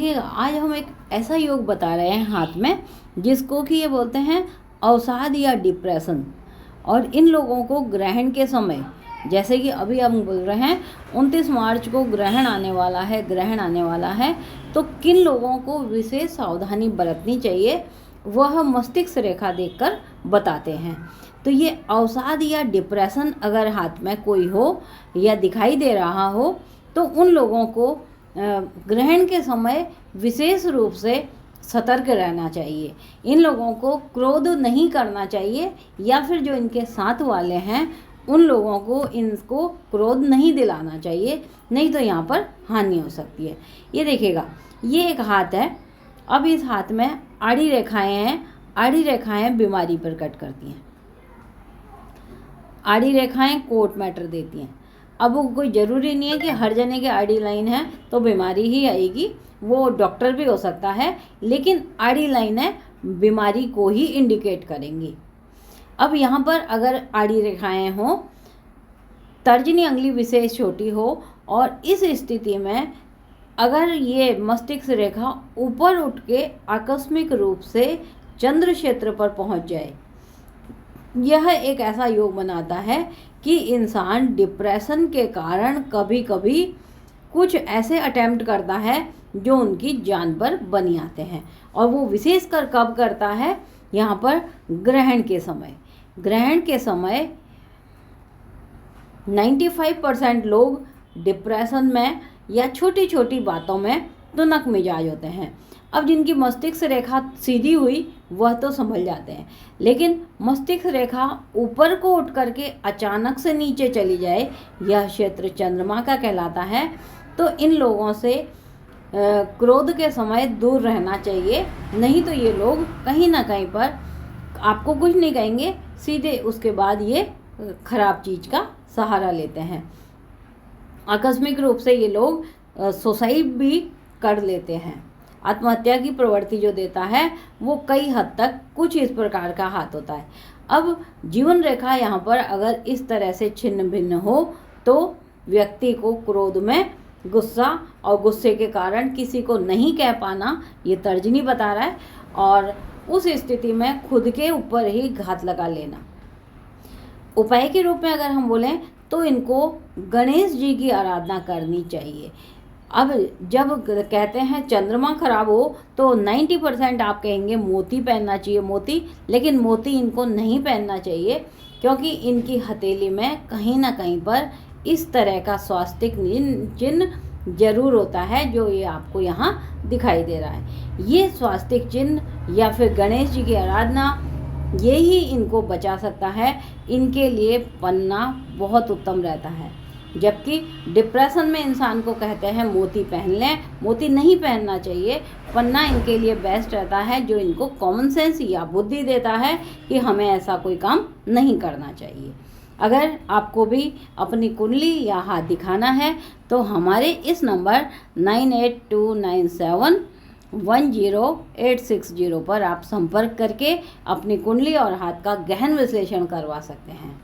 देखिए, आज हम एक ऐसा योग बता रहे हैं हाथ में, जिसको कि ये बोलते हैं अवसाद या डिप्रेशन। और इन लोगों को ग्रहण के समय, जैसे कि अभी हम बोल रहे हैं 29 मार्च को ग्रहण आने वाला है, तो किन लोगों को विशेष सावधानी बरतनी चाहिए वह मस्तिष्क रेखा देखकर बताते हैं। तो ये अवसाद या डिप्रेशन अगर हाथ में कोई हो या दिखाई दे रहा हो, तो उन लोगों को ग्रहण के समय विशेष रूप से सतर्क रहना चाहिए। इन लोगों को क्रोध नहीं करना चाहिए, या फिर जो इनके साथ वाले हैं उन लोगों को इनको क्रोध नहीं दिलाना चाहिए, नहीं तो यहाँ पर हानि हो सकती है। ये देखिएगा, ये एक हाथ है। अब इस हाथ में आड़ी रेखाएं हैं। आड़ी रेखाएं बीमारी प्रकट करती हैं। आड़ी रेखाएं कोर्ट मैटर देती हैं। अब वो कोई ज़रूरी नहीं है कि हर जने के आड़ी लाइन है तो बीमारी ही आएगी, वो डॉक्टर भी हो सकता है, लेकिन आड़ी लाइनें बीमारी को ही इंडिकेट करेंगी। अब यहाँ पर अगर आड़ी रेखाएं हों, तर्जनी अंगुली विशेष छोटी हो, और इस स्थिति में अगर ये मस्तिष्क रेखा ऊपर उठ के आकस्मिक रूप से चंद्र क्षेत्र पर पहुँच जाए, यह एक ऐसा योग बनाता है कि इंसान डिप्रेशन के कारण कभी कभी कुछ ऐसे अटेम्प्ट करता है जो उनकी जान पर बनी आते हैं। और वो विशेषकर कब करता है? यहाँ पर ग्रहण के समय। ग्रहण के समय 95% लोग डिप्रेशन में या छोटी छोटी बातों में तुनक मिजाज होते हैं। अब जिनकी मस्तिष्क रेखा सीधी हुई वह तो संभल जाते हैं, लेकिन मस्तिष्क रेखा ऊपर को उठ करके अचानक से नीचे चली जाए, यह क्षेत्र चंद्रमा का कहलाता है। तो इन लोगों से क्रोध के समय दूर रहना चाहिए, नहीं तो ये लोग कहीं ना कहीं पर आपको कुछ नहीं कहेंगे, सीधे उसके बाद ये खराब चीज़ का सहारा लेते हैं। आकस्मिक रूप से ये लोग सुसाइड भी कर लेते हैं। आत्महत्या की प्रवृत्ति जो देता है वो कई हद तक कुछ इस प्रकार का हाथ होता है। अब जीवन रेखा यहाँ पर अगर इस तरह से छिन्न भिन्न हो तो व्यक्ति को क्रोध में गुस्सा, और गुस्से के कारण किसी को नहीं कह पाना, ये तर्जनी बता रहा है, और उस स्थिति में खुद के ऊपर ही घात लगा लेना। उपाय के रूप में अगर हम बोलें तो इनको गणेश जी की आराधना करनी चाहिए। अब जब कहते हैं चंद्रमा खराब हो तो 90% आप कहेंगे मोती पहनना चाहिए, मोती, लेकिन मोती इनको नहीं पहनना चाहिए, क्योंकि इनकी हथेली में कहीं ना कहीं पर इस तरह का स्वास्तिक चिन्ह जरूर होता है, जो ये आपको यहाँ दिखाई दे रहा है। ये स्वास्तिक चिन्ह या फिर गणेश जी की आराधना, ये ही इनको बचा सकता है। इनके लिए पन्ना बहुत उत्तम रहता है। जबकि डिप्रेशन में इंसान को कहते हैं मोती पहन लें, मोती नहीं पहनना चाहिए। पन्ना इनके लिए बेस्ट रहता है, जो इनको कॉमन सेंस या बुद्धि देता है कि हमें ऐसा कोई काम नहीं करना चाहिए। अगर आपको भी अपनी कुंडली या हाथ दिखाना है तो हमारे इस नंबर 9829710860 पर आप संपर्क करके अपनी कुंडली और हाथ का गहन विश्लेषण करवा सकते हैं।